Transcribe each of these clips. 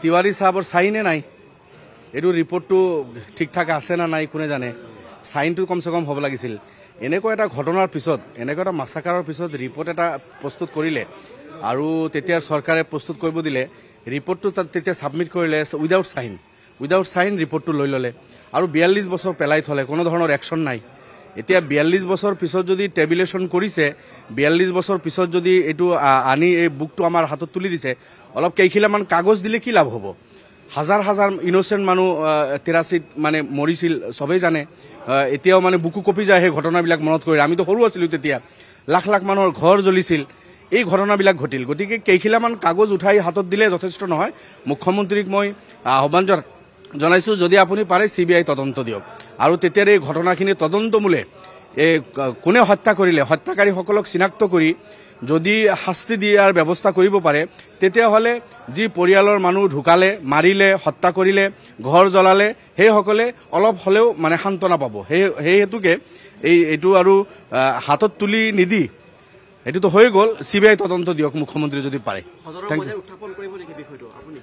তিৱাৰী সাহেবৰ চাইনে নাই এইটো ৰিপৰ্টটো ঠিক ঠাক আছে না নাই কোনে জানে সাইনটো কমসে কম হ'ব লাগিছিল এনেকুৱা এটা ঘটনাৰ পিছত এনেকুৱা এটা মাছাকাৰৰ পিছত ৰিপৰ্ট এটা প্ৰস্তুত কৰিলে আৰু তেতিয়া চৰকাৰে প্ৰস্তুত কৰিব দিলে ৰিপৰ্টটো তেতিয়া সাবমিট কৰিলে উইদাউট সাইন ৰিপৰ্টটো লৈ ললে আৰু 42 বছৰ পেলাই থলে কোনো ধৰণৰ একশন নাই এতিয়া 42 বছৰ পিছত যদি টেবুলেশন কৰিছে 42 বছৰ পিছত যদি এটো আনি এই বুকটো আমাৰ হাতত তুলি দিছে অলপ কেইখিলামান কাগজ দিলে কি লাভ হ'ব হাজাৰ হাজাৰ ইনোসেন্ট মানুহ 83 মানে মৰিছিল সবেই জানে এতিয়াও মানে বুকু কপি যায় এই ঘটনাবিলাক মনত কৰি আমিতো সৰু আছিলো তেতিয়া লাখ লাখ মানুহৰ ঘৰ জ্বলিছিল এই ঘটনাবিলাক ঘটিল গতিকে কেইখিলামান কাগজ উঠাই হাতত দিলে যথেষ্ট নহয় মুখ্যমন্ত্ৰীক মই আহ্বান জনাইছো যদি আপুনি পাৰে সিবিআই তদন্ত দিয়ক আৰু তেতিয়াৰ এই ঘটনাখিনি তদন্তমূলে কোনে হত্যা কৰিলে হত্যাকাৰীসকলক চিনাক্ত কৰি যদি শাস্তি দিয়াৰ ব্যৱস্থা কৰিব পাৰে তেতিয়া হলে যি পৰিয়ালৰ মানুহ ঢুকালে মাৰিলে হত্যা কৰিলে ঘৰ জ্বলালে সেই সকলে অলপ হলেও মানে শান্তনা পাব সেই হেতুকে এইটো আৰু হাতত তুলি নিদি এটো হৈ গল সিবিআই তদন্ত দিয়ক মুখ্যমন্ত্ৰী যদি পাৰে উত্থাপন কৰিব নেকি বিষয়টো আপুনি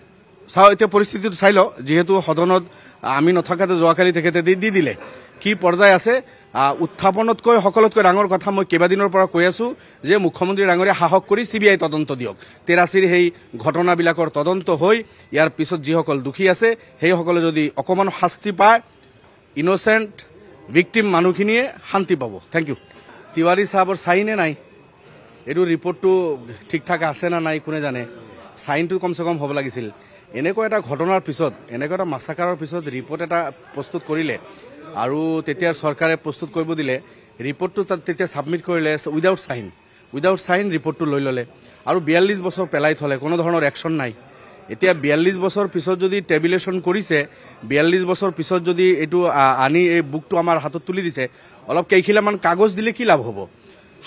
চাও এতিয়া পৰিস্থিতিটো চাই ল যেহেতু সদনত আমি নথকাতে যোৱাকালি তেখেতে দি দিলে কি পৰ্যায় আছে উত্থাপনতকৈ সকলোতকৈ ডাঙৰ কথা মই কেইবাদিনৰ পৰা কৈ আছো যে মুখ্যমন্ত্ৰী ডাঙৰীয়া সাহস কৰি সিবিআই তদন্ত দিয়ক 83 সেই ঘটনাবিলাকৰ তদন্ত হৈ ইয়াৰ পিছত যিসকল দুখী আছে সেই সকলে যদি অকমান শাস্তি পায় ইনোসেন্ট ভিকটিম মানুহখিনিয়ে শান্তি পাব থ্যাংক ইউ তিৱাৰী সাহেবৰ চাইনে নাই এইটো ৰিপৰ্টটো ঠিক ঠাক আছে না নাই কোনে জানে সাইনটো কমসে কম হ'ব লাগিছিল এনেকুৱা এটা ঘটনাৰ পিছত এনেকুৱা এটা মাছাকাৰৰ পিছত ৰিপৰ্ট এটা প্ৰস্তুত কৰিলে আৰু তেতিয়া চৰকাৰে প্ৰস্তুত কৰিব দিলে ৰিপৰ্টটো তেতিয়া সাবমিট কৰিলে উইদাউট সাইন ৰিপৰ্টটো লৈ ললে আৰু 42 বছৰ পেলাই থলে কোনো ধৰণৰ একশন নাই এতিয়া 42 বছৰ পিছত যদি টেবুলেশন কৰিছে 42 বছৰ পিছত যদি এটো আনি এই বুকটো আমাৰ হাতত তুলি দিছে অলপ কেইখিলামান কাগজ দিলে কি লাভ হ'ব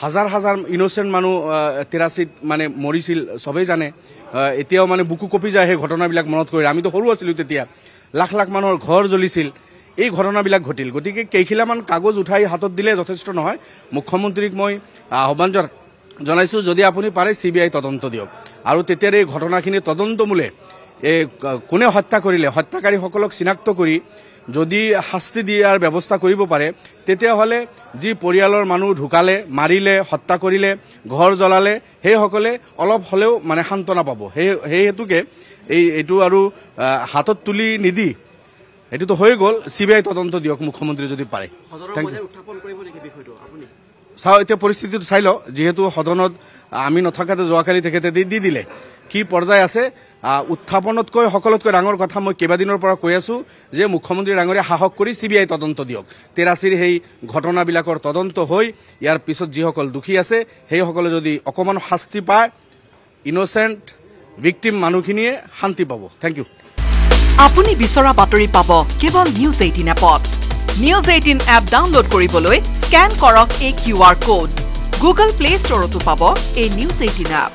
হাজাৰ হাজাৰ ইনোসেন্ট মানুহ 83 মানে মৰিছিল সবেই জানে এতিয়াও মানে বুকু কপি যায় এই ঘটনাবিলাক মনত কৰি আমিতো সৰু আছিলো তেতিয়া লাখ লাখ মানুহৰ ঘৰ জ্বলিছিল এই ঘটনাবিলাক ঘটিল গতিকে কেইখিলামান কাগজ উঠাই হাতত দিলে যথেষ্ট নহয় মুখ্যমন্ত্ৰীক মই আহ্বান জনাইছো যদি আপুনি পাৰে সিবিআই তদন্ত দিয়ক আৰু তেতিয়াৰ এই ঘটনাখিনি তদন্তমূলে কোনে হত্যা কৰিলে হত্যাকাৰীসকলক চিনাক্ত কৰি যদি শাস্তি দিয়াৰ ব্যৱস্থা কৰিব পাৰে তেতিয়া হলে যি পৰিয়ালৰ মানুহ ঢুকালে মাৰিলে হত্যা কৰিলে ঘৰ জ্বলালে সেই সকলে অলপ হলেও মানে শান্তনা পাব সেই হেতুকে এইটো আৰু হাতত তুলি নিদি এটো হৈ গল সিবিআই তদন্ত দিয়ক মুখ্যমন্ত্ৰী যদি পাৰে উত্থাপন কৰিব নেকি বিষয়টো আপুনি চাও এতিয়া পৰিস্থিতিটো চাই ল যেহেতু সদনত আমি নথকাতে যোৱাকালি তেখেতে দি দিলে কি পৰ্যায় আছে উত্থাপনতকৈ সকলোতকৈ ডাঙৰ কথা মই কেইবাদিনৰ পৰা কৈ আছো যে মুখ্যমন্ত্ৰী ডাঙৰীয়া সাহস কৰি সিবিআই তদন্ত দিয়ক 83 সেই ঘটনাবিলাকৰ তদন্ত হৈ ইয়াৰ পিছত যিসকল দুখী আছে সেই সকলে যদি অকমান শাস্তি পায় ইনোসেন্ট ভিকটিম মানুহখিনিয়ে শান্তি পাব থ্যাংক ইউ আপুনি বিচৰা বাতৰি পাব কেৱল নিউজ 18 এপত নিউজ 18 এপ ডাউনলোড কৰিবলৈ স্ক্যান কৰক এই QR কোড গুগল প্লে ষ্টৰতো পাব এই নিউজ 18 এপ